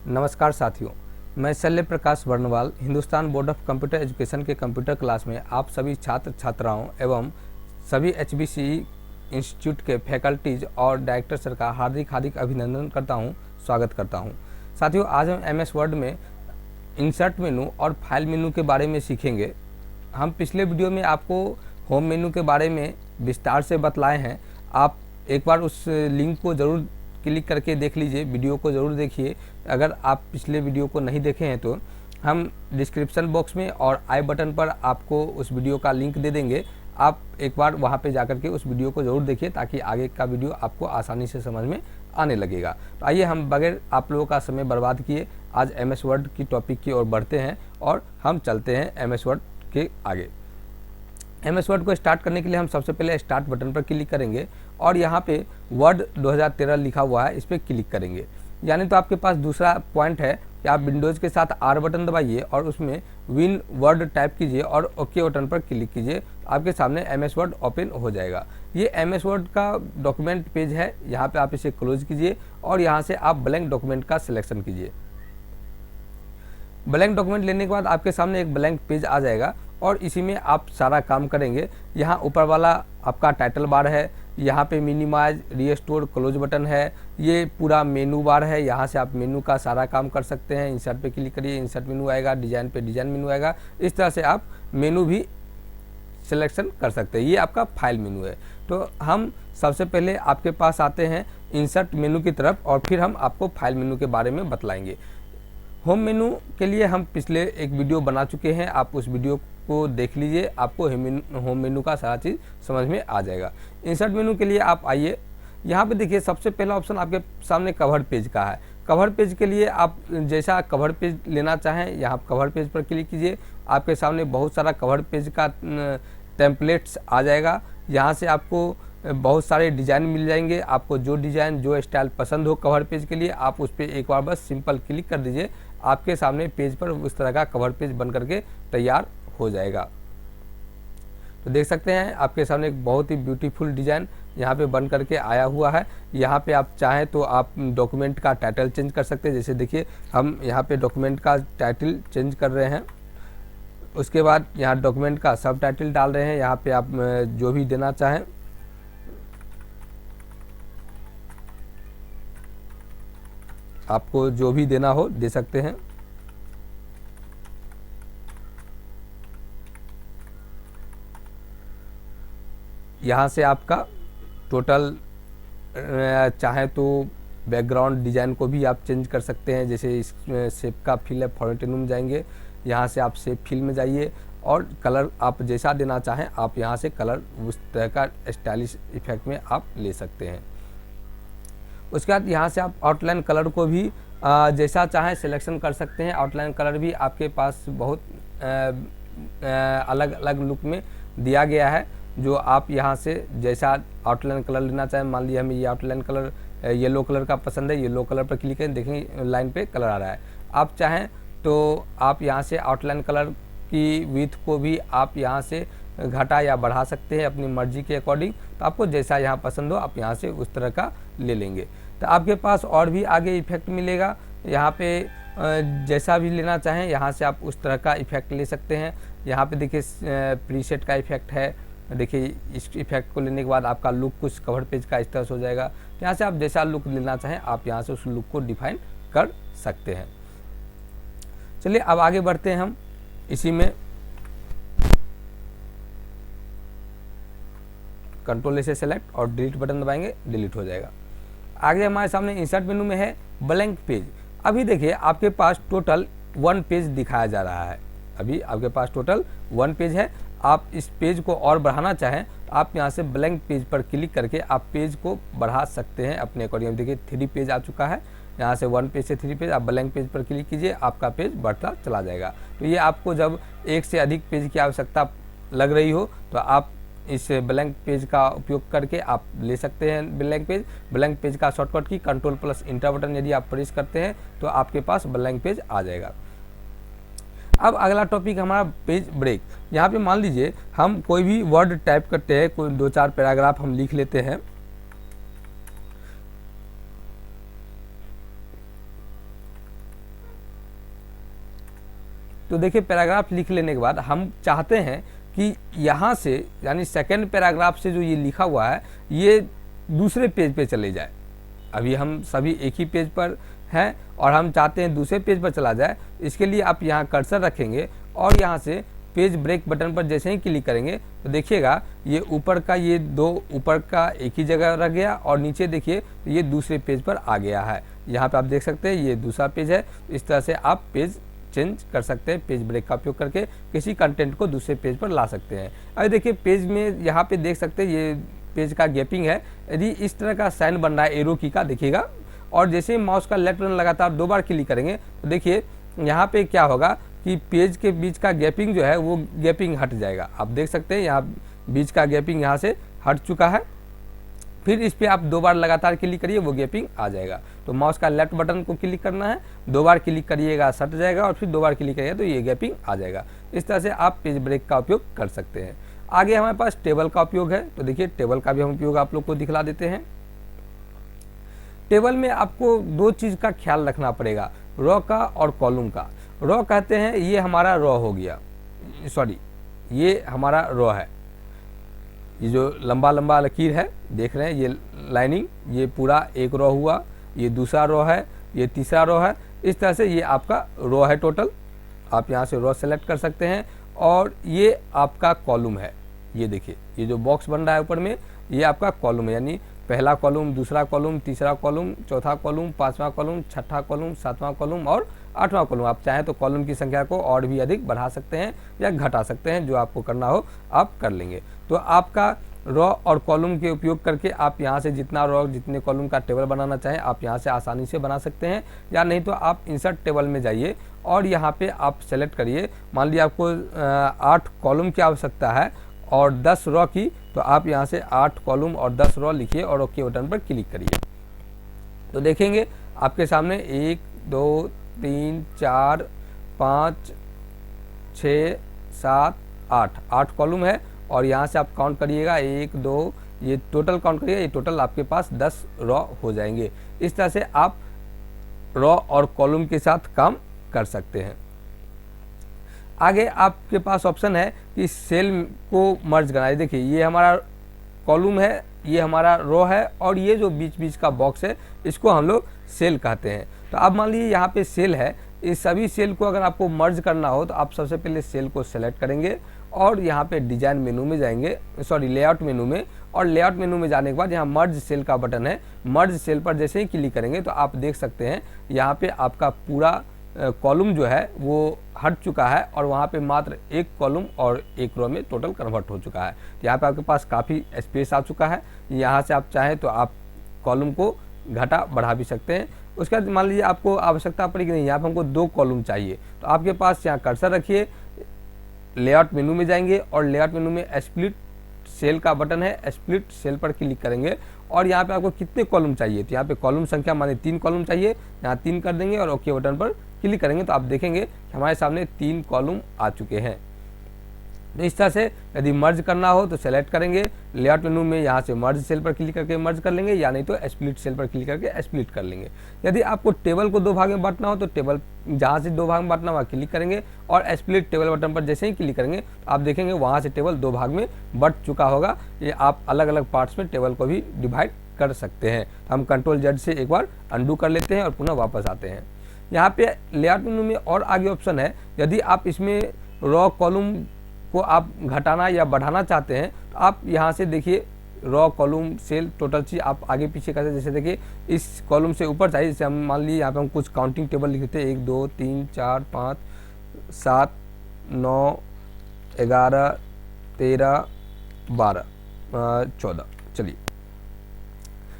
नमस्कार साथियों, मैं Shalya Prakash Varnwal Hindustan board of computer education के कंप्यूटर क्लास में आप सभी छात्र छात्राओं एवं सभी HBCE इंस्टीट्यूट के फैकल्टीज और डायरेक्टर सर का हार्दिक अभिनंदन करता हूं, स्वागत करता हूं। साथियों, आज हम MS वर्ड में इंसर्ट मेनू और फाइल मेनू के बारे में सीखेंगे। हम पिछले वीडियो में आपको होम मेनू के बारे में विस्तार से बतलाए हैं। आप एक बार उस लिंक को ज़रूर क्लिक करके देख लीजिए, वीडियो को ज़रूर देखिए। अगर आप पिछले वीडियो को नहीं देखे हैं तो हम डिस्क्रिप्शन बॉक्स में और आई बटन पर आपको उस वीडियो का लिंक दे देंगे। आप एक बार वहां पे जाकर के उस वीडियो को ज़रूर देखिए ताकि आगे का वीडियो आपको आसानी से समझ में आने लगेगा। तो आइए हम बगैर आप लोगों का समय बर्बाद किए आज MS वर्ड की टॉपिक की ओर बढ़ते हैं और हम चलते हैं MS वर्ड के आगे। MS वर्ड को स्टार्ट करने के लिए हम सबसे पहले स्टार्ट बटन पर क्लिक करेंगे और यहाँ पे वर्ड 2013 लिखा हुआ है, इस पर क्लिक करेंगे। यानी तो आपके पास दूसरा पॉइंट है कि आप विंडोज़ के साथ R बटन दबाइए और उसमें विन वर्ड टाइप कीजिए और ओके बटन पर क्लिक कीजिए। आपके सामने MS वर्ड ओपन हो जाएगा। ये MS वर्ड का डॉक्यूमेंट पेज है। यहाँ पे आप इसे क्लोज कीजिए और यहाँ से आप ब्लैंक डॉक्यूमेंट का सिलेक्शन कीजिए। ब्लैंक डॉक्यूमेंट लेने के बाद आपके सामने एक ब्लैंक पेज आ जाएगा और इसी में आप सारा काम करेंगे। यहाँ ऊपर वाला आपका टाइटल बार है, यहाँ पे मिनिमाइज, रीस्टोर, क्लोज बटन है। ये पूरा मेनू बार है, यहाँ से आप मेनू का सारा काम कर सकते हैं। इंसर्ट पे क्लिक करिए, इंसर्ट मेनू आएगा। डिजाइन पे डिजाइन मेनू आएगा। इस तरह से आप मेनू भी सिलेक्शन कर सकते हैं। ये आपका फाइल मेनू है। तो हम सबसे पहले आपके पास आते हैं इंसर्ट मेनू की तरफ और फिर हम आपको फाइल मेनू के बारे में बतलाएंगे। होम मेनू के लिए हम पिछले एक वीडियो बना चुके हैं, आप उस वीडियो को देख लीजिए, आपको होम मेनू का सारा चीज़ समझ में आ जाएगा। इंसर्ट मेनू के लिए आप आइए, यहाँ पे देखिए सबसे पहला ऑप्शन आपके सामने कवर पेज का है। कवर पेज के लिए आप जैसा कवर पेज लेना चाहें, यहाँ कवर पेज पर क्लिक कीजिए। आपके सामने बहुत सारा कवर पेज का टेम्पलेट्स आ जाएगा। यहाँ से आपको बहुत सारे डिज़ाइन मिल जाएंगे। आपको जो डिज़ाइन जो स्टाइल पसंद हो कवर पेज के लिए, आप उस पर एक बार बस सिंपल क्लिक कर दीजिए। आपके सामने पेज पर उस तरह का कवर पेज बन करके तैयार हो जाएगा। तो देख सकते हैं आपके सामने एक बहुत ही ब्यूटीफुल डिज़ाइन यहाँ पे बन करके आया हुआ है। यहाँ पे आप चाहें तो आप डॉक्यूमेंट का टाइटल चेंज कर सकते हैं। जैसे देखिए हम यहाँ पे डॉक्यूमेंट का टाइटल चेंज कर रहे हैं, उसके बाद यहाँ डॉक्यूमेंट का सब टाइटल डाल रहे हैं। यहाँ पे आप जो भी देना चाहें, आपको जो भी देना हो दे सकते हैं। यहाँ से आपका टोटल चाहे तो बैकग्राउंड डिज़ाइन को भी आप चेंज कर सकते हैं। जैसे इस शेप का फिल है, फॉर्मेट मेनू में जाएंगे, यहाँ से आप शेप फिल में जाइए और कलर आप जैसा देना चाहें आप यहाँ से कलर उस तरह का स्टाइलिश इफेक्ट में आप ले सकते हैं। उसके बाद यहाँ से आप आउटलाइन कलर को भी जैसा चाहें सिलेक्शन कर सकते हैं। आउटलाइन कलर भी आपके पास बहुत अलग अलग लुक में दिया गया है, जो आप यहाँ से जैसा आउटलाइन कलर लेना चाहें। मान लीजिए हमें ये आउटलाइन कलर येलो कलर का पसंद है, येलो कलर पर क्लिक करें, देखें लाइन पे कलर आ रहा है। आप चाहें तो आप यहाँ से आउटलाइन कलर की विड्थ को भी आप यहाँ से घटा या बढ़ा सकते हैं अपनी मर्जी के अकॉर्डिंग। तो आपको जैसा यहाँ पसंद हो आप यहाँ से उस तरह का ले लेंगे। तो आपके पास और भी आगे इफेक्ट मिलेगा। यहाँ पे जैसा भी लेना चाहें यहाँ से आप उस तरह का इफेक्ट ले सकते हैं। यहाँ पे देखिए प्रीसेट का इफेक्ट है। देखिए इस इफेक्ट को लेने के बाद आपका लुक कुछ कवर पेज का इस तरह से हो जाएगा। यहाँ से आप जैसा लुक लेना चाहें आप यहाँ से उस लुक को डिफाइन कर सकते हैं। चलिए अब आगे बढ़ते हैं हम। इसी में कंट्रोल से सेलेक्ट और डिलीट बटन दबाएंगे, डिलीट हो जाएगा। आगे हमारे सामने इंसर्ट मेनू में है ब्लैंक पेज। अभी देखिए आपके पास टोटल 1 पेज दिखाया जा रहा है। अभी आपके पास टोटल 1 पेज है। आप इस पेज को और बढ़ाना चाहें तो आप यहाँ से ब्लैंक पेज पर क्लिक करके आप पेज को बढ़ा सकते हैं अपने अकॉर्डिंग। देखिए 3 पेज आ चुका है। यहाँ से 1 पेज से 3 पेज, आप ब्लैंक पेज पर क्लिक कीजिए, आपका पेज बढ़ता चला जाएगा। तो ये आपको जब एक से अधिक पेज की आवश्यकता लग रही हो तो आप इस ब्लैंक पेज का उपयोग करके आप ले सकते हैं ब्लैंक पेज। ब्लैंक पेज का शॉर्टकट की कंट्रोल+इंटर बटन यदि आप प्रेस करते हैं तो आपके पास ब्लैंक पेज आ जाएगा। अब अगला टॉपिक हमारा पेज ब्रेक। यहाँ पे मान लीजिए हम कोई भी वर्ड टाइप करते हैं, कोई 2-4 पैराग्राफ हम लिख लेते हैं। तो देखिए पैराग्राफ लिख लेने के बाद हम चाहते हैं कि यहाँ से यानी सेकंड पैराग्राफ से जो ये लिखा हुआ है ये दूसरे पेज पे चले जाए। अभी हम सभी एक ही पेज पर हैं और हम चाहते हैं दूसरे पेज पर चला जाए। इसके लिए आप यहाँ कर्सर रखेंगे और यहाँ से पेज ब्रेक बटन पर जैसे ही क्लिक करेंगे तो देखिएगा ये ऊपर का ये दो ऊपर का एक ही जगह रख गया और नीचे देखिए तो ये दूसरे पेज पर आ गया है। यहाँ पे आप देख सकते हैं ये दूसरा पेज है। इस तरह से आप पेज चेंज कर सकते हैं, पेज ब्रेक का उपयोग करके किसी कंटेंट को दूसरे पेज पर ला सकते हैं। अभी देखिए पेज में यहाँ पे देख सकते हैं ये पेज का गैपिंग है। यदि इस तरह का साइन बन रहा है एरो की का देखिएगा और जैसे ही माउस का लेफ्ट बटन लगातार 2 बार क्लिक करेंगे तो देखिए यहाँ पे क्या होगा कि पेज के बीच का गैपिंग जो है वो गैपिंग हट जाएगा। आप देख सकते हैं यहाँ बीच का गैपिंग यहाँ से हट चुका है। फिर इस पे आप 2 बार लगातार क्लिक करिए वो गैपिंग आ जाएगा। तो माउस का लेफ्ट बटन को क्लिक करना है, 2 बार क्लिक करिएगा सट जाएगा और फिर 2 बार क्लिक करिएगा तो ये गैपिंग आ जाएगा। इस तरह से आप पेज ब्रेक का उपयोग कर सकते हैं। आगे हमारे पास टेबल का उपयोग है। तो देखिए टेबल का भी हम उपयोग आप लोग को दिखला देते हैं। टेबल में आपको 2 चीज़ का ख्याल रखना पड़ेगा, रॉ का और कॉलम का। रॉ कहते हैं ये हमारा रॉ हो गया, सॉरी ये हमारा रॉ है। ये जो लंबा लंबा लकीर है देख रहे हैं ये लाइनिंग, ये पूरा एक रॉ हुआ, ये दूसरा रॉ है, ये तीसरा रॉ है। इस तरह से ये आपका रॉ है टोटल। आप यहाँ से रॉ सेलेक्ट कर सकते हैं और ये आपका कॉलम है। ये देखिए ये जो बॉक्स बन रहा है ऊपर में ये आपका कॉलम है, यानी पहला कॉलम, दूसरा कॉलम, तीसरा कॉलम, चौथा कॉलम, 5वां कॉलम, छठा कॉलम, 7वां कॉलम और 8वां कॉलम। आप चाहें तो कॉलम की संख्या को और भी अधिक बढ़ा सकते हैं या घटा सकते हैं, जो आपको करना हो आप कर लेंगे। तो आपका रॉ और कॉलम के उपयोग करके आप यहाँ से जितना रॉ जितने कॉलम का टेबल बनाना चाहें आप यहाँ से आसानी से बना सकते हैं, या नहीं तो आप इंसर्ट टेबल में जाइए और यहाँ पे आप सेलेक्ट करिए। मान लीजिए आपको 8 कॉलम की आवश्यकता है और 10 रॉ की, तो आप यहाँ से 8 कॉलम और 10 रॉ लिखिए और ओके बटन पर क्लिक करिए। तो देखेंगे आपके सामने 1 2 3 4 5 6 7 8 कॉलम है और यहाँ से आप काउंट करिएगा 1 2, ये टोटल काउंट करिएगा, ये टोटल आपके पास 10 रॉ हो जाएंगे। इस तरह से आप रॉ और कॉलम के साथ काम कर सकते हैं। आगे आपके पास ऑप्शन है कि सेल को मर्ज करना है। देखिए ये हमारा कॉलम है, ये हमारा रो है और ये जो बीच बीच का बॉक्स है इसको हम लोग सेल कहते हैं। तो आप मान लीजिए यहाँ पे सेल है, इस सभी सेल को अगर आपको मर्ज करना हो तो आप सबसे पहले सेल को सेलेक्ट करेंगे और यहाँ पे डिजाइन मेनू में जाएंगे, सॉरी लेआउट मेनू में, और लेआउट मेनू में जाने के बाद यहाँ मर्ज सेल का बटन है, मर्ज सेल पर जैसे ही क्लिक करेंगे तो आप देख सकते हैं यहाँ पे आपका पूरा कॉलम जो है वो हट चुका है और वहाँ पे मात्र 1 कॉलम और 1 रो में टोटल कन्वर्ट हो चुका है। तो यहाँ पे आपके पास काफ़ी स्पेस आ चुका है। यहाँ से आप चाहें तो आप कॉलम को घटा बढ़ा भी सकते हैं। उसके बाद मान लीजिए आपको आवश्यकता पड़ी कि नहीं, यहाँ पे हमको 2 कॉलम चाहिए, तो आपके पास यहाँ कर्सर रखिए, लेआउट मेनू में जाएंगे और लेआउट मेनू में स्प्लिट सेल का बटन है, स्प्लिट सेल पर क्लिक करेंगे और यहाँ पे आपको कितने कॉलम चाहिए, तो यहाँ पे कॉलम संख्या माने 3 कॉलम चाहिए, यहाँ 3 कर देंगे और ओके बटन पर क्लिक करेंगे तो आप देखेंगे कि हमारे सामने 3 कॉलम आ चुके हैं। तो इस तरह से यदि मर्ज करना हो तो सेलेक्ट करेंगे, लेआउट मेनू में यहाँ से मर्ज सेल पर क्लिक करके मर्ज कर लेंगे, या नहीं तो स्प्लिट सेल पर क्लिक करके स्प्लिट कर लेंगे। यदि आपको टेबल को 2 भाग में बांटना हो तो टेबल जहाँ से 2 भाग में बांटना वहाँ क्लिक करेंगे और स्प्लिट टेबल बटन पर जैसे ही क्लिक करेंगे तो आप देखेंगे वहाँ से टेबल 2 भाग में बट चुका होगा। ये आप अलग अलग पार्ट्स में टेबल को भी डिवाइड कर सकते हैं। हम कंट्रोल Z से एक बार अंडू कर लेते हैं और पुनः वापस आते हैं। यहाँ पे लेआउट मेनू में और आगे ऑप्शन है, यदि आप इसमें रॉ कॉलम को आप घटाना या बढ़ाना चाहते हैं तो आप यहाँ से देखिए रॉ कॉलम सेल टोटल चीज आप आगे पीछे करते, जैसे देखिए इस कॉलम से ऊपर चाहिए, जैसे हम मान लीजिए यहाँ पे हम कुछ काउंटिंग टेबल लिखते हैं 1 2 3 4 5 7 9 11 13 12 14। चलिए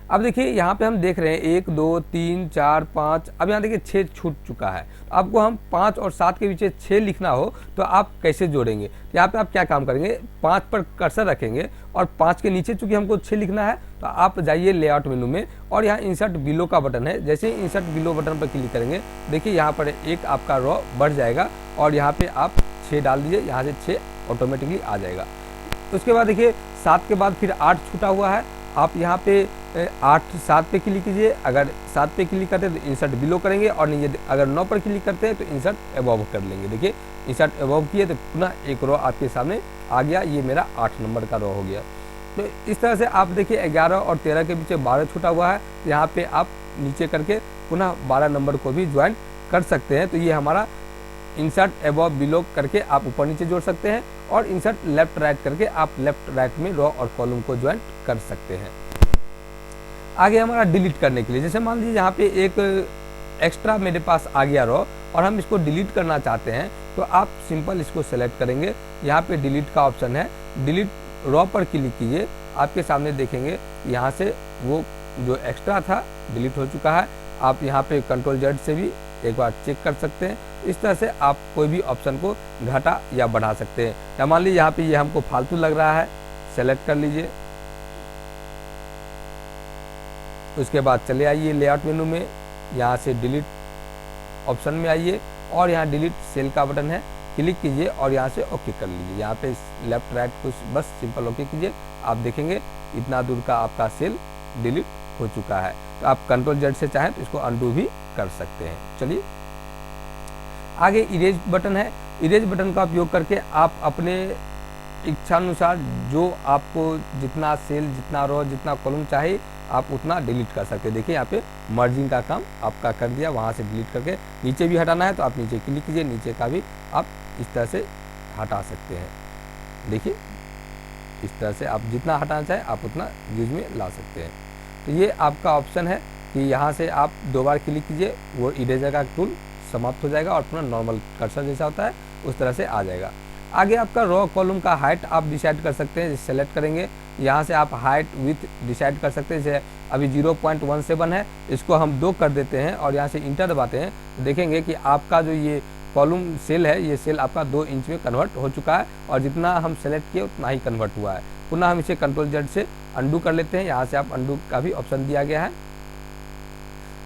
अब देखिए यहाँ पे हम देख रहे हैं 1 2 3 4 5, अब यहाँ देखिए 6 छूट चुका है। तो आपको हम 5 और 7 के पीछे 6 लिखना हो तो आप कैसे जोड़ेंगे, यहाँ पे आप क्या काम करेंगे, 5 पर कर्सर रखेंगे और 5 के नीचे चूंकि हमको 6 लिखना है तो आप जाइए लेआउट मेनू में और यहाँ इंसर्ट बिलो का बटन है, जैसे ही इंसर्ट बिलो बटन पर क्लिक करेंगे देखिए यहाँ पर एक आपका रॉ बढ़ जाएगा और यहाँ पे आप 6 डाल दीजिए, यहाँ से 6 ऑटोमेटिकली आ जाएगा। उसके बाद देखिए 7 के बाद फिर 8 छूटा हुआ है, आप यहाँ पे 8 7 पे क्लिक कीजिए, अगर 7 पे क्लिक करते हैं तो इंसर्ट बिलो करेंगे, और नीचे अगर 9 पर क्लिक करते हैं तो इंसर्ट अबव कर लेंगे। देखिए इंसर्ट अबव किए तो पुनः एक रो आपके सामने आ गया, ये मेरा 8 नंबर का रो हो गया। तो इस तरह से आप देखिए 11 और 13 के बीच 12 छूटा हुआ है, यहाँ पे आप नीचे करके पुनः 12 नंबर को भी ज्वाइन कर सकते हैं। तो ये हमारा इंसर्ट अबव बिलो करके आप ऊपर नीचे जोड़ सकते हैं, और इंसर्ट लेफ्ट राइट करके आप लेफ्ट राइट में रो और कॉलम को ज्वाइन कर सकते हैं। आगे हमारा डिलीट करने के लिए, जैसे मान लीजिए यहाँ पे एक एक्स्ट्रा मेरे पास आ गया रो और हम इसको डिलीट करना चाहते हैं, तो आप सिंपल इसको सेलेक्ट करेंगे, यहाँ पे डिलीट का ऑप्शन है, डिलीट रो पर क्लिक कीजिए, आपके सामने देखेंगे यहाँ से वो जो एक्स्ट्रा था डिलीट हो चुका है। आप यहाँ पे कंट्रोल जेड से भी एक बार चेक कर सकते हैं। इस तरह से आप कोई भी ऑप्शन को घटा या बढ़ा सकते हैं। या मान लीजिए यहाँ पे ये हमको फालतू लग रहा है, सेलेक्ट कर लीजिए, उसके बाद चले आइए लेआउट मेनू में, यहाँ से डिलीट ऑप्शन में आइए और यहाँ डिलीट सेल का बटन है, क्लिक कीजिए और यहाँ से ओके कर लीजिए। यहाँ पे लेफ्ट राइट कुछ बस सिंपल ओके कीजिए, आप देखेंगे इतना दूर का आपका सेल डिलीट हो चुका है। तो आप कंट्रोल जेड से चाहें तो इसको अंडू भी कर सकते हैं। चलिए आगे इरेज बटन है, इरेज बटन का उपयोग करके आप अपने इच्छानुसार जो आपको जितना सेल, जितना रो, जितना कॉलम चाहिए आप उतना डिलीट कर सकते हैं। देखिए यहाँ पे मर्जिंग का काम आपका कर दिया, वहाँ से डिलीट करके नीचे भी हटाना है तो आप नीचे क्लिक कीजिए, नीचे का भी आप इस तरह से हटा सकते हैं। देखिए इस तरह से आप जितना हटाना चाहें आप उतना यूज में ला सकते हैं। तो ये आपका ऑप्शन है कि यहाँ से आप 2 बार क्लिक कीजिए, वो इरेजर का टूल समाप्त हो जाएगा और पूरा नॉर्मल कर्सर जैसा होता है उस तरह से आ जाएगा। आगे आपका रो कॉलम का हाइट आप डिसाइड कर सकते हैं, सेलेक्ट करेंगे, यहाँ से आप हाइट विथ डिसाइड कर सकते हैं। जैसे अभी 0.17 है, इसको हम 2 कर देते हैं और यहाँ से इंटर दबाते हैं तो देखेंगे कि आपका जो ये कॉलम सेल है, ये सेल आपका 2 इंच में कन्वर्ट हो चुका है और जितना हम सेलेक्ट किए उतना ही कन्वर्ट हुआ है। पुनः हम इसे कंट्रोल जेड से अंडू कर लेते हैं, यहाँ से आप अंडू का भी ऑप्शन दिया गया है।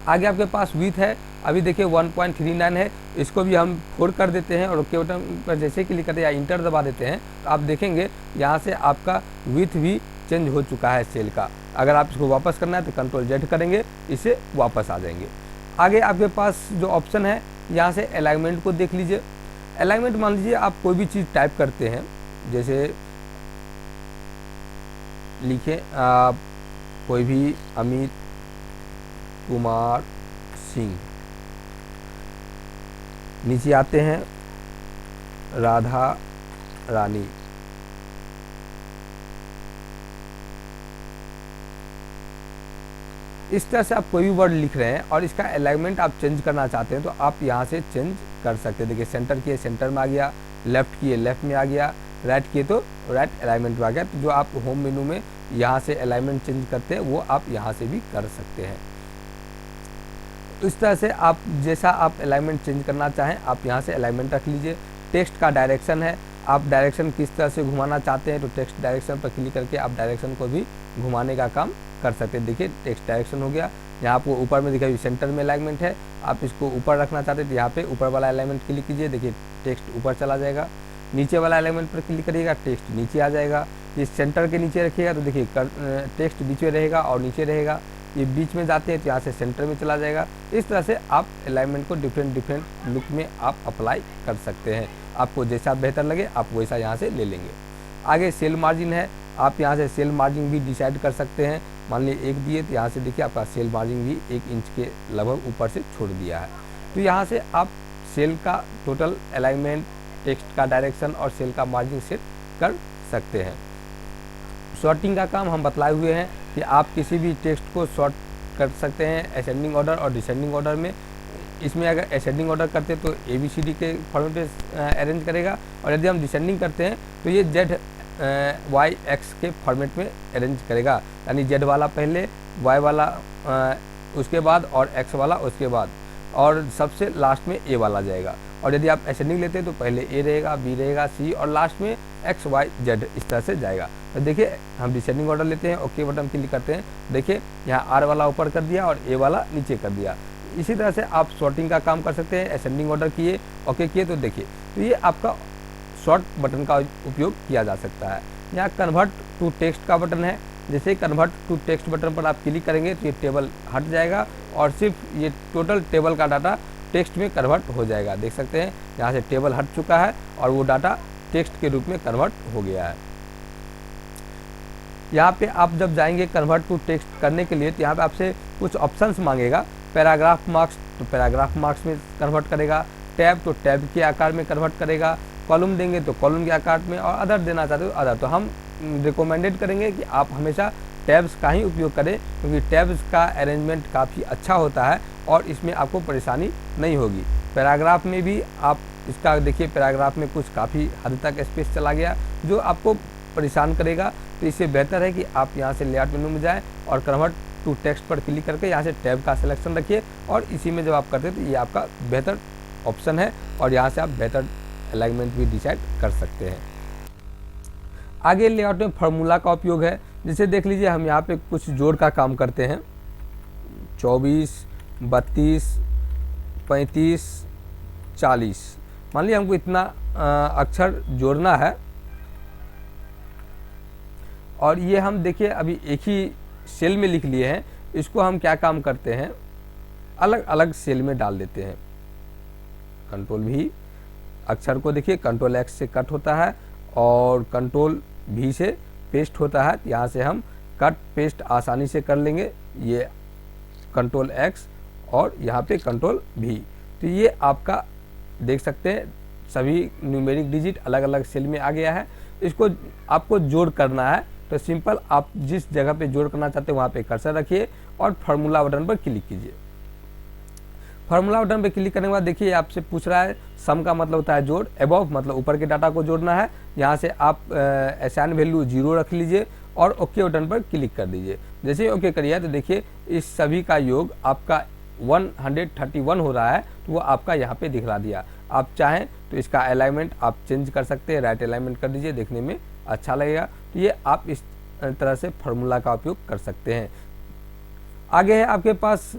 आगे आपके पास विथ है, अभी देखिए 1.39 है, इसको भी हम 4 कर देते हैं और ओके बटन पर जैसे क्लिक करते हैं या इंटर दबा देते हैं तो आप देखेंगे यहाँ से आपका विथ भी चेंज हो चुका है सेल का। अगर आप इसको वापस करना है तो कंट्रोल जेड करेंगे, इसे वापस आ जाएंगे। आगे आपके पास जो ऑप्शन है यहाँ से अलाइनमेंट को देख लीजिए। अलाइनमेंट मान लीजिए आप कोई भी चीज़ टाइप करते हैं, जैसे लिखें आप कोई भी अमित कुमार सिंह, नीचे आते हैं राधा रानी, इस तरह से आप कोई भी वर्ड लिख रहे हैं और इसका अलाइनमेंट आप चेंज करना चाहते हैं तो आप यहाँ से चेंज कर सकते हैं। देखिए सेंटर किए सेंटर में आ गया, लेफ्ट किए लेफ्ट में आ गया, राइट किए तो राइट अलाइनमेंट में आ गया। तो जो आप होम मेनू में यहाँ से अलाइनमेंट चेंज करते हैं वो आप यहाँ से भी कर सकते हैं। इस तरह से आप जैसा आप अलाइनमेंट चेंज करना चाहें आप यहाँ से अलाइनमेंट रख लीजिए। टेक्स्ट का डायरेक्शन है, आप डायरेक्शन किस तरह से घुमाना चाहते हैं तो टेक्स्ट डायरेक्शन पर क्लिक करके आप डायरेक्शन को भी घुमाने का काम कर सकते हैं। देखिए टेक्स्ट डायरेक्शन हो गया, यहाँ आपको ऊपर में दिखाई सेंटर में अलाइनमेंट है, आप इसको ऊपर रखना चाहते हैं तो यहाँ पे ऊपर वाला अलाइनमेंट क्लिक कीजिए, देखिए टेक्स्ट ऊपर चला जाएगा। नीचे वाला अलाइनमेंट पर क्लिक करिएगा, टेक्स्ट नीचे आ जाएगा। ये सेंटर के नीचे रखिएगा तो देखिए टेक्स्ट बीच में रहेगा और नीचे रहेगा, ये बीच में जाते हैं तो यहाँ से सेंटर में चला जाएगा। इस तरह से आप अलाइनमेंट को डिफरेंट लुक में आप अप्लाई कर सकते हैं, आपको जैसा बेहतर लगे आप वैसा यहाँ से ले लेंगे। आगे सेल मार्जिन है, आप यहाँ से सेल मार्जिन भी डिसाइड कर सकते हैं। मान लीजिए 1 दिए तो यहाँ से देखिए आपका सेल मार्जिन भी 1 इंच के लगभग ऊपर से छोड़ दिया है। तो यहाँ से आप सेल का टोटल अलाइनमेंट, टेक्स्ट का डायरेक्शन और सेल का मार्जिन सेट कर सकते हैं। सॉर्टिंग का काम हम बतलाए हुए हैं कि आप किसी भी टेक्स्ट को सॉर्ट कर सकते हैं असेंडिंग ऑर्डर और डिसेंडिंग ऑर्डर में। इसमें अगर असेंडिंग ऑर्डर करते हैं तो ABCD के फॉर्मेट में अरेंज करेगा और यदि हम डिसेंडिंग करते हैं तो ये ZYX के फॉर्मेट में अरेंज करेगा, यानी Z वाला पहले, Y वाला उसके बाद और X वाला उसके बाद और सबसे लास्ट में A वाला जाएगा। और यदि आप असेंडिंग लेते हैं तो पहले A रहेगा, B रहेगा, C और लास्ट में X Y Z इस तरह से जाएगा। तो देखिए हम डिसेंडिंग ऑर्डर लेते हैं, ओके बटन क्लिक करते हैं, देखिए यहाँ R वाला ऊपर कर दिया और A वाला नीचे कर दिया। इसी तरह से आप सॉर्टिंग का काम कर सकते हैं, असेंडिंग ऑर्डर किए, ओके किए तो देखिए तो ये आपका शॉर्ट बटन का उपयोग किया जा सकता है। यहाँ कन्वर्ट टू टेक्स्ट का बटन है, जैसे ही कन्वर्ट टू टेक्स्ट बटन पर आप क्लिक करेंगे तो ये टेबल हट जाएगा और सिर्फ ये टोटल टेबल का डाटा टेक्स्ट में कन्वर्ट हो जाएगा। देख सकते हैं यहाँ से टेबल हट चुका है और वो डाटा टेक्स्ट के रूप में कन्वर्ट हो गया है। यहाँ पे आप जब जाएंगे कन्वर्ट टू टेक्स्ट करने के लिए तो यहाँ पे आपसे कुछ ऑप्शंस मांगेगा। पैराग्राफ मार्क्स तो पैराग्राफ मार्क्स में कन्वर्ट करेगा, टैब तो टैब के आकार में कन्वर्ट करेगा, कॉलम देंगे तो कॉलम के आकार में, और अदर देना चाहते हो अदर। तो हम रिकमेंडेड करेंगे कि आप हमेशा टैब्स का ही उपयोग करें, क्योंकि टैब्स का अरेंजमेंट काफ़ी अच्छा होता है और इसमें आपको परेशानी नहीं होगी। पैराग्राफ में भी आप इसका देखिए, पैराग्राफ में कुछ काफ़ी हद तक स्पेस चला गया जो आपको परेशान करेगा। तो इससे बेहतर है कि आप यहाँ से लेआउट मेनू में जाएं और कन्वर्ट टू टेक्स्ट पर क्लिक करके यहाँ से टैब का सिलेक्शन रखिए और इसी में जब आप करते हैं तो ये आपका बेहतर ऑप्शन है और यहाँ से आप बेहतर अलाइनमेंट भी डिसाइड कर सकते हैं। आगे लेआउट में फार्मूला का उपयोग है। जैसे देख लीजिए हम यहाँ पे कुछ जोड़ का काम करते हैं, 24, 32, 35, 40, मान लीजिए हमको इतना अक्षर जोड़ना है और ये हम देखिए अभी एक ही सेल में लिख लिए हैं। इसको हम क्या काम करते हैं, अलग अलग सेल में डाल देते हैं। कंट्रोल भी, अक्षर को देखिए कंट्रोल एक्स से कट होता है और कंट्रोल भी से पेस्ट होता है। यहाँ से हम कट पेस्ट आसानी से कर लेंगे, ये कंट्रोल एक्स और यहाँ पे कंट्रोल भी। तो ये आपका देख सकते हैं सभी न्यूमेरिक डिजिट अलग अलग सेल में आ गया है। इसको आपको जोड़ करना है तो सिंपल आप जिस जगह पे जोड़ करना चाहते हैं वहाँ पे कर्सर रखिए और फार्मूला बटन पर क्लिक कीजिए। फार्मूला बटन पर क्लिक करने के बाद देखिए आपसे पूछ रहा है सम का मतलब होता है जोड़, अबव मतलब ऊपर के डाटा को जोड़ना है। यहाँ से आप असाइन वैल्यू 0 रख लीजिए और ओके बटन पर क्लिक कर दीजिए। जैसे ही ओके करिए तो देखिए इस सभी का योग आपका 131 हो रहा है, तो वो आपका यहाँ पे दिखला दिया। आप चाहें तो इसका अलाइनमेंट आप चेंज कर सकते हैं, राइट अलाइनमेंट कर दीजिए, देखने में अच्छा लगेगा। तो ये आप इस तरह से फार्मूला का उपयोग कर सकते हैं। आगे है आपके पास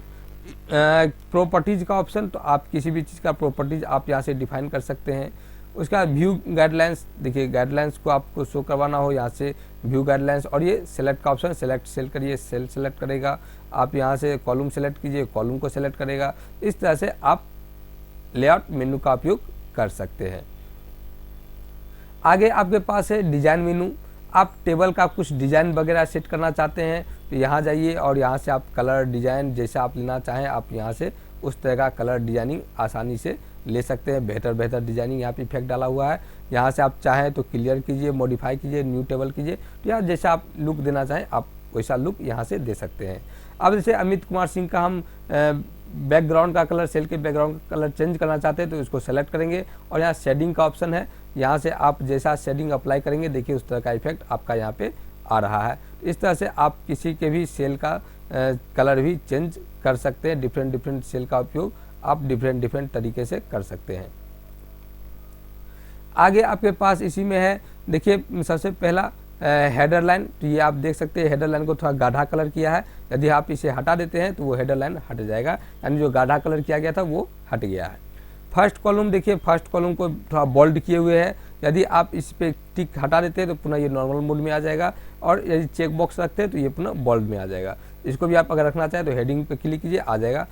प्रॉपर्टीज़ का ऑप्शन, तो आप किसी भी चीज़ का प्रॉपर्टीज़ आप यहाँ से डिफाइन कर सकते हैं। उसका व्यू गाइडलाइंस, देखिए गाइडलाइंस को आपको शो करवाना हो यहाँ से व्यू गाइडलाइंस, और ये सेलेक्ट का ऑप्शन, सेलेक्ट सेल करिए, सेल सेलेक्ट करेगा। आप यहाँ से कॉलम सेलेक्ट कीजिए, कॉलम को सेलेक्ट करेगा। इस तरह से आप लेआउट मेनू का उपयोग कर सकते हैं। आगे आपके पास है डिजाइन मेनू। आप टेबल का कुछ डिज़ाइन वगैरह सेट करना चाहते हैं तो यहाँ जाइए और यहाँ से आप कलर डिज़ाइन जैसा आप लेना चाहें आप यहाँ से उस तरह का कलर डिजाइनिंग आसानी से ले सकते हैं। बेहतर डिजाइनिंग यहाँ पे इफेक्ट डाला हुआ है। यहाँ से आप चाहें तो क्लियर कीजिए, मॉडिफाई कीजिए, न्यू टेबल कीजिए, तो यहाँ जैसा आप लुक देना चाहें आप वैसा लुक यहाँ से दे सकते हैं। अब जैसे अमित कुमार सिंह का हम बैकग्राउंड का कलर, सेल के बैकग्राउंड का कलर चेंज करना चाहते हैं तो इसको सेलेक्ट करेंगे और यहाँ शेडिंग का ऑप्शन है। यहाँ से आप जैसा शेडिंग अप्लाई करेंगे देखिए उस तरह का इफेक्ट आपका यहाँ पे आ रहा है। इस तरह से आप किसी के भी सेल का कलर भी चेंज कर सकते हैं। डिफरेंट सेल का उपयोग आप डिफरेंट तरीके से कर सकते हैं। आगे आपके पास इसी में है, देखिए सबसे पहला हेडर लाइन, तो ये आप देख सकते हैं हेडर लाइन को थोड़ा गाढ़ा कलर किया है। यदि आप इसे हटा देते हैं तो वो हेडर लाइन हट जाएगा, यानी जो गाढ़ा कलर किया गया था वो हट गया है। फर्स्ट कॉलम, देखिए फर्स्ट कॉलम को थोड़ा बोल्ड किए हुए है। यदि आप इस पे टिक हटा देते हैं तो पुनः ये नॉर्मल मोड में आ जाएगा, और यदि चेक बॉक्स रखते हैं तो ये पुनः बोल्ड में आ जाएगा। इसको भी आप अगर रखना चाहें तो हेडिंग पे क्लिक कीजिए, आ जाएगा।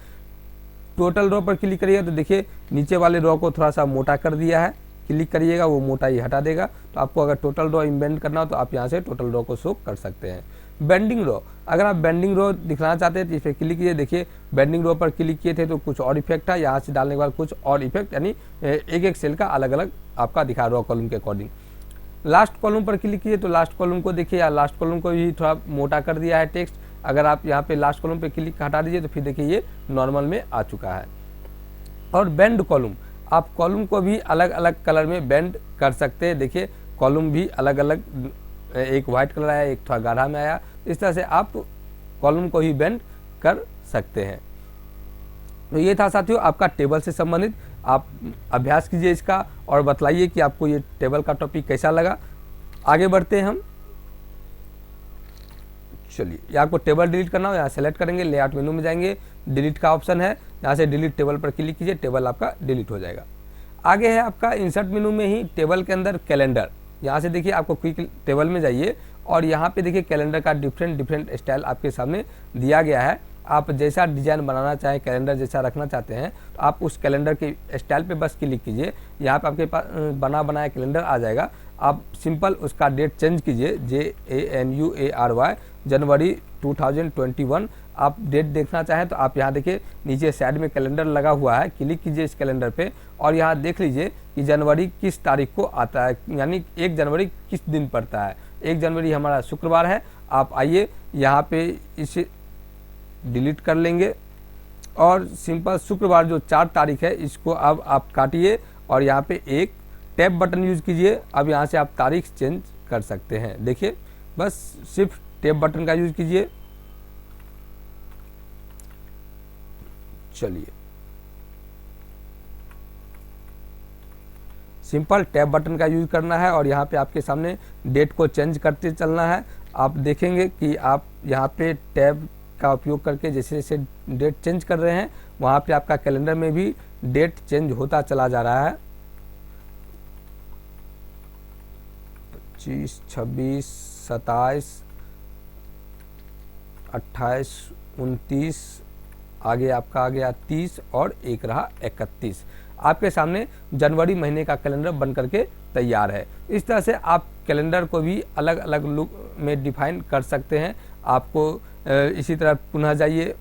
टोटल रो पर क्लिक करिएगा तो देखिए नीचे वाले रो को थोड़ा सा मोटा कर दिया है, क्लिक करिएगा वो मोटाई हटा देगा। तो आपको अगर टोटल रो इम्बेंड करना हो तो आप यहाँ से टोटल रो को शो कर सकते हैं। बेंडिंग रो, अगर आप बेंडिंग रो दिखाना चाहते हैं तो इस पर क्लिक कीजिए। देखिए बेंडिंग रो पर क्लिक किए थे तो कुछ और इफेक्ट है, यहाँ से डालने के बाद कुछ और इफेक्ट, यानी एक सेल का अलग अलग आपका दिखा रो कॉलम के अकॉर्डिंग। लास्ट कॉलम पर क्लिक कीजिए तो लास्ट कॉलम को देखिए, लास्ट कॉलम को भी थोड़ा मोटा कर दिया है टेक्स्ट। अगर आप यहाँ पे लास्ट कॉलम पे क्लिक हटा दीजिए तो फिर देखिए ये नॉर्मल में आ चुका है। और बेंड कॉलम, आप कॉलम को भी अलग अलग कलर में बेंड कर सकते हैं। देखिए कॉलम भी अलग अलग, एक वाइट कलर आया, एक थोड़ा गाढ़ा में आया, इस तरह से आप कॉलम को भी बेंड कर सकते हैं। तो ये था साथियों आपका टेबल से संबंधित। आप अभ्यास कीजिए इसका और बतलाइए कि आपको ये टेबल का टॉपिक कैसा लगा। आगे बढ़ते हैं हम। चलिए, ये आपको टेबल डिलीट करना हो, यहाँ सेलेक्ट करेंगे, लेआउट मेनू में जाएंगे, डिलीट का ऑप्शन है, यहाँ से डिलीट टेबल पर क्लिक कीजिए, टेबल आपका डिलीट हो जाएगा। आगे है आपका इंसर्ट मेनू में ही टेबल के अंदर कैलेंडर। यहाँ से देखिए आपको क्विक टेबल में जाइए और यहाँ पे देखिए कैलेंडर का डिफरेंट स्टाइल आपके सामने दिया गया है। आप जैसा डिज़ाइन बनाना चाहें, कैलेंडर जैसा रखना चाहते हैं, तो आप उस कैलेंडर के स्टाइल पे बस क्लिक कीजिए। यहाँ पे आपके पास बना बनाया कैलेंडर आ जाएगा। आप सिंपल उसका डेट चेंज कीजिए, JANUARY जनवरी 2021। आप डेट देखना चाहें तो आप यहाँ देखिए नीचे साइड में कैलेंडर लगा हुआ है, क्लिक कीजिए इस कैलेंडर पे और यहाँ देख लीजिए कि जनवरी किस तारीख को आता है, यानी 1 जनवरी किस दिन पड़ता है। 1 जनवरी हमारा शुक्रवार है। आप आइए यहाँ पे इसे डिलीट कर लेंगे और सिंपल शुक्रवार जो 4 तारीख है इसको अब आप काटिए और यहाँ पे एक टैब बटन यूज़ कीजिए। अब यहाँ से आप तारीख चेंज कर सकते हैं। देखिए बस सिर्फ टैब बटन का यूज़ कीजिए। चलिए सिंपल टैब बटन का यूज़ करना है और यहाँ पे आपके सामने डेट को चेंज करते चलना है। आप देखेंगे कि आप यहाँ पे टैब का उपयोग करके जैसे जैसे डेट चेंज कर रहे हैं वहाँ पे आपका कैलेंडर में भी डेट चेंज होता चला जा रहा है। 25, 26, 27, 28, 29, आगे आपका आ गया 30 और एक रहा 31। आपके सामने जनवरी महीने का कैलेंडर बन करके तैयार है। इस तरह से आप कैलेंडर को भी अलग अलग लुक में डिफाइन कर सकते हैं। आपको इसी तरह पुनः जाइए,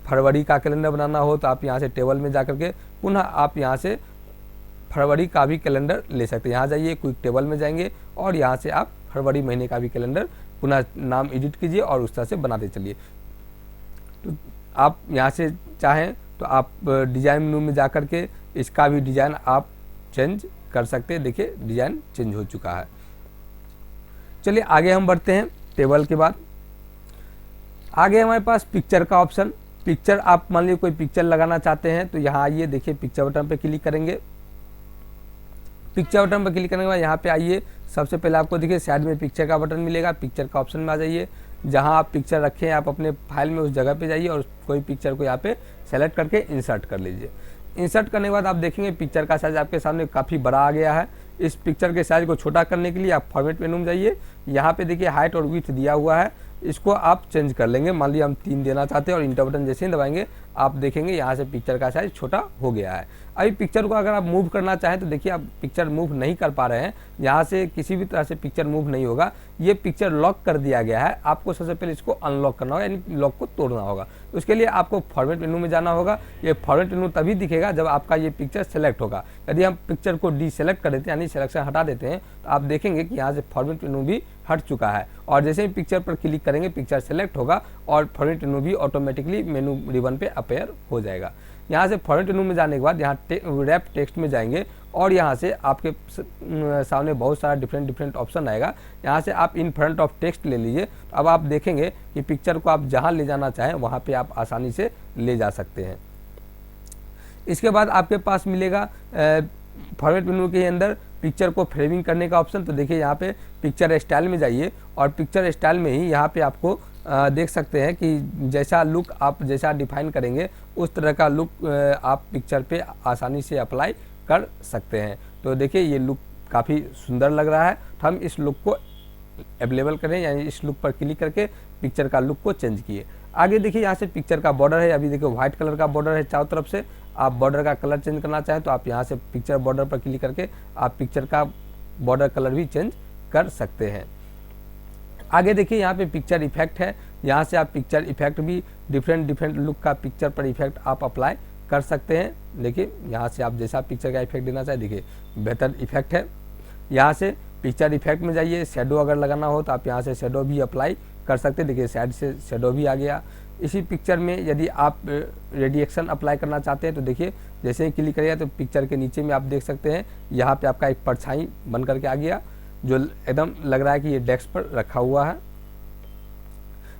फरवरी का कैलेंडर बनाना हो तो आप यहाँ से टेबल में जा करके पुनः आप यहाँ से फरवरी का भी कैलेंडर ले सकते हैं। यहाँ जाइए, क्विक टेबल में जाएंगे और यहाँ से आप फरवरी महीने का भी कैलेंडर पुनः नाम एडिट कीजिए और उस तरह से बनाते चलिए। तो आप यहाँ से चाहें तो आप डिज़ाइन मेनू में जा करके इसका भी डिज़ाइन आप चेंज कर सकते हैं। देखिए डिज़ाइन चेंज हो चुका है। चलिए आगे हम बढ़ते हैं। टेबल के बाद आगे हमारे पास पिक्चर का ऑप्शन। पिक्चर आप मान लीजिए कोई पिक्चर लगाना चाहते हैं तो यहाँ आइए, देखिए पिक्चर बटन पे क्लिक करेंगे। पिक्चर बटन पर क्लिक करने के बाद यहाँ पे आइए, सबसे पहले आपको देखिए साइड में पिक्चर का बटन मिलेगा। पिक्चर का ऑप्शन में आ जाइए। जहाँ आप पिक्चर रखें आप अपने फाइल में उस जगह पे जाइए और कोई पिक्चर को यहाँ पे सेलेक्ट करके इंसर्ट कर लीजिए। इंसर्ट करने के बाद आप देखेंगे पिक्चर का साइज़ आपके सामने काफ़ी बड़ा आ गया है। इस पिक्चर के साइज़ को छोटा करने के लिए आप फॉर्मेट मेनू में जाइए। यहाँ पे देखिए हाइट और विड्थ दिया हुआ है, इसको आप चेंज कर लेंगे। मान लीजिए हम 3 देना चाहते हैं और इंटर बटन जैसे ही दबाएंगे आप देखेंगे यहाँ से पिक्चर का साइज़ छोटा हो गया है। अभी पिक्चर को अगर आप मूव करना चाहें तो देखिए आप पिक्चर मूव नहीं कर पा रहे हैं, यहाँ से किसी भी तरह से पिक्चर मूव नहीं होगा। ये पिक्चर लॉक कर दिया गया है। आपको सबसे पहले इसको अनलॉक करना होगा, यानी लॉक को तोड़ना होगा। उसके लिए आपको फॉर्मेट मेनू में जाना होगा। ये फॉर्मेट मेनू तभी दिखेगा जब आपका ये पिक्चर सेलेक्ट होगा। यदि हम पिक्चर को डीसेलेक्ट कर देते हैं यानी सिलेक्शन हटा देते हैं तो आप देखेंगे कि यहाँ से फॉर्मेट मेनू भी हट चुका है और जैसे ही पिक्चर पर क्लिक करेंगे पिक्चर सेलेक्ट होगा और फॉर्मेट मेनू भी ऑटोमेटिकली मेनू रिबन पे अपेयर हो जाएगा। यहाँ से फॉर्मेट मेनू में जाने के बाद यहाँ रैप टेक्स्ट में जाएंगे और यहाँ से आपके सामने बहुत सारा डिफरेंट ऑप्शन आएगा। यहाँ से आप इन फ्रंट ऑफ टेक्स्ट ले लीजिए। अब आप देखेंगे कि पिक्चर को आप जहाँ ले जाना चाहें वहाँ पे आप आसानी से ले जा सकते हैं। इसके बाद आपके पास मिलेगा फॉर्मेट मेनू के अंदर पिक्चर को फ्रेमिंग करने का ऑप्शन। तो देखिए यहाँ पे पिक्चर स्टाइल में जाइए और पिक्चर स्टाइल में ही यहाँ पे आपको देख सकते हैं कि जैसा लुक आप जैसा डिफाइन करेंगे उस तरह का लुक आप पिक्चर पे आसानी से अप्लाई कर सकते हैं। तो देखिए ये लुक काफ़ी सुंदर लग रहा है। तो हम इस लुक को अवेलेबल करें, यानी इस लुक पर क्लिक करके पिक्चर का लुक को चेंज किए। आगे देखिए यहाँ से पिक्चर का बॉर्डर है। अभी देखिए व्हाइट कलर का बॉर्डर है चारों तरफ से। आप बॉर्डर का कलर चेंज करना चाहें तो आप यहाँ से पिक्चर बॉर्डर पर क्लिक करके आप पिक्चर का बॉर्डर कलर भी चेंज कर सकते हैं। आगे देखिए यहाँ पे पिक्चर इफेक्ट है। यहाँ से आप पिक्चर इफेक्ट भी डिफरेंट लुक का पिक्चर पर इफेक्ट आप अप्लाई कर सकते हैं। देखिए यहाँ से आप जैसा पिक्चर का इफेक्ट देना चाहें, देखिए बेहतर इफेक्ट है। यहाँ से पिक्चर इफेक्ट में जाइए, शैडो अगर लगाना हो तो आप यहाँ से शैडो भी अप्लाई कर सकते हैं। देखिए साइड से शैडो भी आ गया। इसी पिक्चर में यदि आप रेडिएशन अप्लाई करना चाहते हैं तो देखिए जैसे ही क्लिक करिएगा तो पिक्चर के नीचे में आप देख सकते हैं यहाँ पे आपका एक परछाई बन करके आ गया जो एकदम लग रहा है कि ये डेस्क पर रखा हुआ है।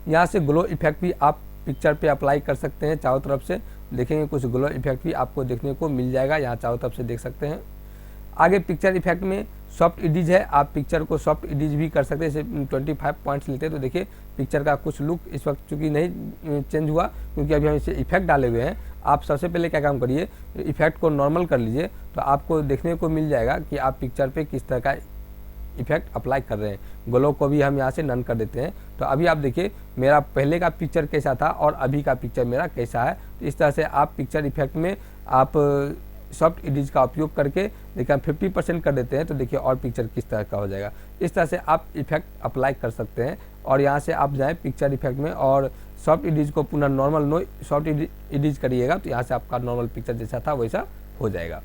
यहाँ से ग्लो इफेक्ट भी आप पिक्चर पे अप्लाई कर सकते हैं चारों तरफ से। देखेंगे कुछ ग्लो इफेक्ट भी आपको देखने को मिल जाएगा, यहाँ चारों तरफ से देख सकते हैं। आगे पिक्चर इफेक्ट में सॉफ्ट एडिज है। आप पिक्चर को सॉफ्ट एडिज भी कर सकते हैं। जैसे 25 पॉइंट्स लेते हैं तो देखिए पिक्चर का कुछ लुक इस वक्त चूँकि नहीं चेंज हुआ क्योंकि अभी हम इसे इफेक्ट डाले हुए हैं। आप सबसे पहले क्या काम करिए, इफेक्ट को नॉर्मल कर लीजिए तो आपको देखने को मिल जाएगा कि आप पिक्चर पे किस तरह का इफेक्ट अप्लाई कर रहे हैं। ग्लो को भी हम यहाँ से नन कर देते हैं। तो अभी आप देखिए मेरा पहले का पिक्चर कैसा था और अभी का पिक्चर मेरा कैसा है। तो इस तरह से आप पिक्चर इफेक्ट में आप सॉफ्ट एडिज का उपयोग करके देखिए हम 50% कर देते हैं तो देखिए और पिक्चर किस तरह का हो जाएगा। इस तरह से आप इफेक्ट अप्लाई कर सकते हैं। और यहाँ से आप जाएँ पिक्चर इफेक्ट में और सॉफ्ट एडिज को पुनः नॉर्मल नो सॉफ्ट एडिज करिएगा तो यहाँ से आपका नॉर्मल पिक्चर जैसा था वैसा हो जाएगा।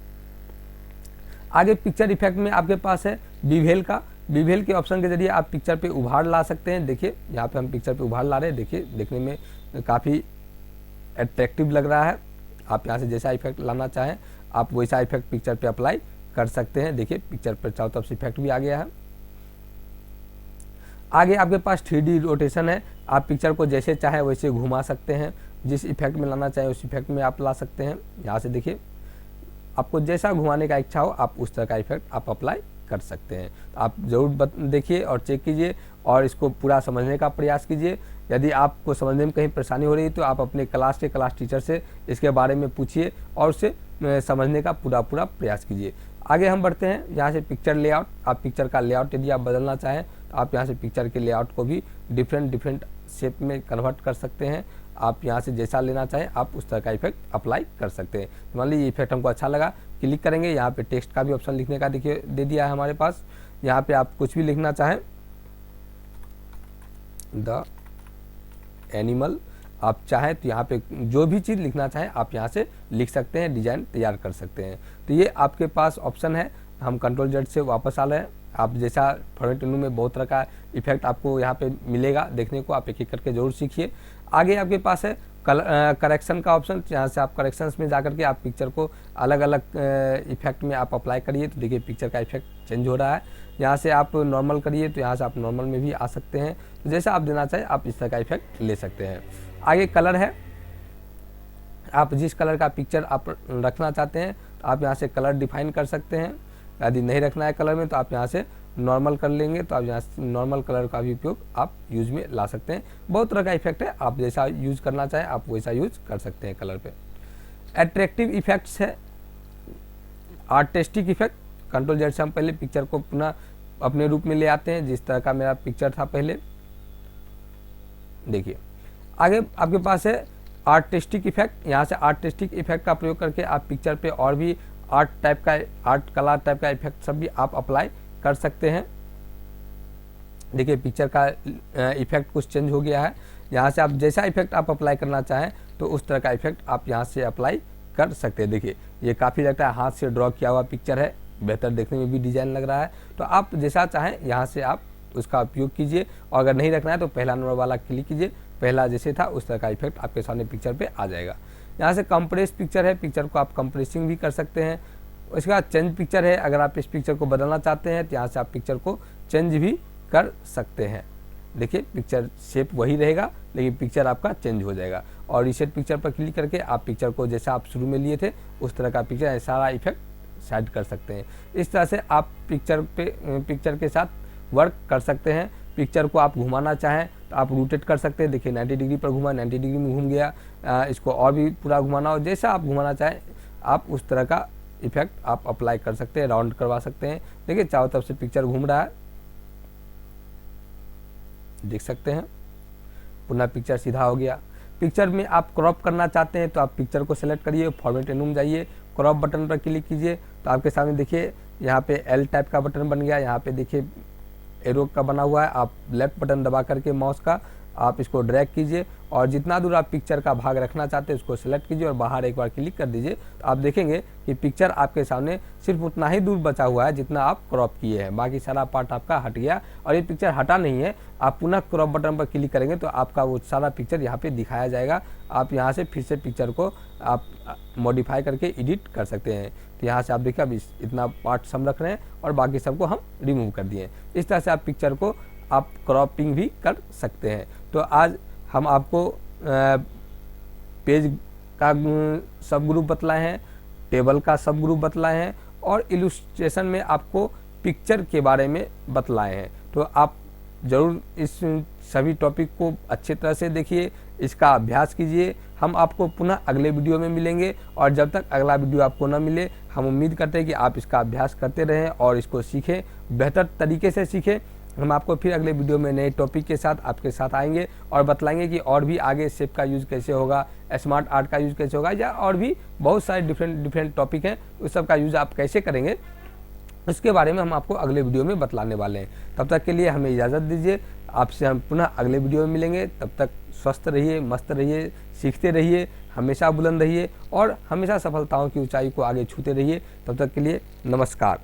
आगे पिक्चर इफेक्ट में आपके पास है बीवेल का। बीवेल के ऑप्शन के जरिए आप पिक्चर पे उभार ला सकते हैं। देखिए यहाँ पे हम पिक्चर पे उभार ला रहे हैं। देखिए देखने में काफ़ी अट्रैक्टिव लग रहा है। आप यहाँ से जैसा इफेक्ट लाना चाहें आप वैसा इफेक्ट पिक्चर पे अप्लाई कर सकते हैं। देखिए पिक्चर पर चारों तरफ से इफेक्ट भी आ गया है। आगे आपके पास 3D रोटेशन है। आप पिक्चर को जैसे चाहे वैसे घुमा सकते हैं। जिस इफेक्ट में लाना चाहे उस इफेक्ट में आप ला सकते हैं। यहाँ से देखिए आपको जैसा घुमाने का इच्छा हो आप उस तरह का इफेक्ट आप अप्लाई कर सकते हैं। तो आप ज़रूर देखिए और चेक कीजिए और इसको पूरा समझने का प्रयास कीजिए। यदि आपको समझने में कहीं परेशानी हो रही है तो आप अपने क्लास टीचर से इसके बारे में पूछिए और उससे समझने का पूरा प्रयास कीजिए। आगे हम बढ़ते हैं। यहाँ से पिक्चर लेआउट। आप पिक्चर का लेआउट यदि आप बदलना चाहें तो आप यहाँ से पिक्चर के लेआउट को भी डिफरेंट शेप में कन्वर्ट कर सकते हैं। आप यहाँ से जैसा लेना चाहें आप उस तरह का इफेक्ट अप्लाई कर सकते हैं। मान लीजिए इफेक्ट हमको अच्छा लगा, क्लिक करेंगे। यहाँ पे टेक्स्ट का भी ऑप्शन लिखने का देखिए दे दिया है हमारे पास। यहाँ पे आप कुछ भी लिखना चाहें, द एनिमल आप चाहें तो यहाँ पे जो भी चीज़ लिखना चाहें आप यहाँ से लिख सकते हैं, डिजाइन तैयार कर सकते हैं। तो ये आपके पास ऑप्शन है। हम Ctrl+Z से वापस आ रहे हैं। आप जैसा फॉर्मेट मेनू में बहुत तरह का इफेक्ट आपको यहाँ पे मिलेगा देखने को, आप एक एक करके जरूर सीखिए। आगे आपके पास है करेक्शन का ऑप्शन। यहाँ से आप करेक्शंस में जाकर के आप पिक्चर को अलग अलग इफेक्ट में आप अप्लाई करिए तो देखिए पिक्चर का इफेक्ट चेंज हो रहा है। यहाँ से आप नॉर्मल करिए तो यहाँ से आप नॉर्मल में भी आ सकते हैं। तो जैसा आप देना चाहें आप इस तरह का इफेक्ट ले सकते हैं। आगे कलर है। आप जिस कलर का पिक्चर आप रखना चाहते हैं तो आप यहाँ से कलर डिफाइन कर सकते हैं। यदि नहीं रखना है कलर में तो आप यहाँ से नॉर्मल कर लेंगे तो आप यहाँ से नॉर्मल कलर का भी उपयोग आप यूज में ला सकते हैं। बहुत तरह का इफेक्ट है, आप जैसा यूज करना चाहें आप वैसा यूज कर सकते हैं कलर पे। एट्रैक्टिव इफेक्ट्स है। Artistic effect. Ctrl+Z से हम पहले पिक्चर को पुनः अपने रूप में ले आते हैं जिस तरह का मेरा पिक्चर था पहले। देखिए आगे आपके पास है आर्टिस्टिक इफेक्ट। यहाँ से आर्टिस्टिक इफेक्ट का प्रयोग करके आप पिक्चर पे और भी आर्ट कलर टाइप का इफेक्ट सब भी आप अप्लाई कर सकते हैं। देखिए पिक्चर का इफेक्ट कुछ चेंज हो गया है। यहाँ से आप जैसा इफेक्ट आप अप्लाई करना चाहें तो उस तरह का इफेक्ट आप यहाँ से अप्लाई कर सकते हैं। देखिए ये काफ़ी लगता है हाथ से ड्रॉ किया हुआ पिक्चर है, बेहतर देखने में भी डिजाइन लग रहा है। तो आप जैसा चाहें यहाँ से आप उसका उपयोग कीजिए और अगर नहीं रखना है तो पहला नंबर वाला क्लिक कीजिए, पहला जैसे था उस तरह का इफेक्ट आपके सामने पिक्चर पे आ जाएगा। यहाँ से कंप्रेस पिक्चर है। पिक्चर को आप कंप्रेसिंग भी कर सकते हैं। उसके बाद चेंज पिक्चर है। अगर आप इस पिक्चर को बदलना चाहते हैं तो यहाँ से आप पिक्चर को चेंज भी कर सकते हैं। देखिए पिक्चर शेप वही रहेगा लेकिन पिक्चर आपका चेंज हो जाएगा। और रीसेट पिक्चर पर क्लिक करके आप पिक्चर को जैसा आप शुरू में लिए थे उस तरह का पिक्चर सारा इफेक्ट साइड कर सकते हैं। इस तरह से आप पिक्चर के साथ वर्क कर सकते हैं। पिक्चर को आप घुमाना चाहें तो आप रोटेट कर सकते हैं। देखिए 90 डिग्री पर घुमा, 90 डिग्री में घूम गया। इसको और भी पूरा घुमाना हो, जैसा आप घुमाना चाहें आप उस तरह का इफेक्ट आप अप्लाई कर सकते हैं, राउंड करवा सकते हैं। देखिए चारों तरफ से पिक्चर घूम रहा है, देख सकते हैं। पुनः पिक्चर सीधा हो गया। पिक्चर में आप क्रॉप करना चाहते हैं तो आप पिक्चर को सेलेक्ट करिए, फॉर्मेट मेनू में जाइए, क्रॉप बटन पर क्लिक कीजिए तो आपके सामने देखिए यहाँ पे एल टाइप का बटन बन गया। यहाँ पे देखिए एरो का बना हुआ है। आप लेफ्ट बटन दबा करके माउस का आप इसको ड्रैग कीजिए और जितना दूर आप पिक्चर का भाग रखना चाहते हैं उसको सेलेक्ट कीजिए और बाहर एक बार क्लिक कर दीजिए तो आप देखेंगे कि पिक्चर आपके सामने सिर्फ उतना ही दूर बचा हुआ है जितना आप क्रॉप किए हैं, बाकी सारा पार्ट आपका हट गया। और ये पिक्चर हटा नहीं है, आप पुनः क्रॉप बटन पर क्लिक करेंगे तो आपका वो सारा पिक्चर यहाँ पे दिखाया जाएगा। आप यहाँ से फिर से पिक्चर को आप मॉडिफाई करके एडिट कर सकते हैं। तो यहाँ से आप देखिए अब इतना पार्ट हम रख रहे हैं और बाकी सबको हम रिमूव कर दिए। इस तरह से आप पिक्चर को आप क्रॉपिंग भी कर सकते हैं। तो आज हम आपको पेज का सब ग्रुप बतलाए हैं, टेबल का सब ग्रुप बतलाए हैं और इलस्ट्रेशन में आपको पिक्चर के बारे में बतलाए हैं। तो आप ज़रूर इस सभी टॉपिक को अच्छी तरह से देखिए, इसका अभ्यास कीजिए। हम आपको पुनः अगले वीडियो में मिलेंगे और जब तक अगला वीडियो आपको न मिले, हम उम्मीद करते हैं कि आप इसका अभ्यास करते रहें और इसको सीखें, बेहतर तरीके से सीखें। हम आपको फिर अगले वीडियो में नए टॉपिक के साथ आपके साथ आएंगे और बतलाएंगे कि और भी आगे शेप का यूज़ कैसे होगा, स्मार्ट आर्ट का यूज़ कैसे होगा, या और भी बहुत सारे डिफरेंट टॉपिक हैं, उस सब का यूज़ आप कैसे करेंगे उसके बारे में हम आपको अगले वीडियो में बतलाने वाले हैं। तब तक के लिए हमें इजाज़त दीजिए, आपसे हम पुनः अगले वीडियो में मिलेंगे। तब तक स्वस्थ रहिए, मस्त रहिए, सीखते रहिए, हमेशा बुलंद रहिए और हमेशा सफलताओं की ऊंचाई को आगे छूते रहिए। तब तक के लिए नमस्कार।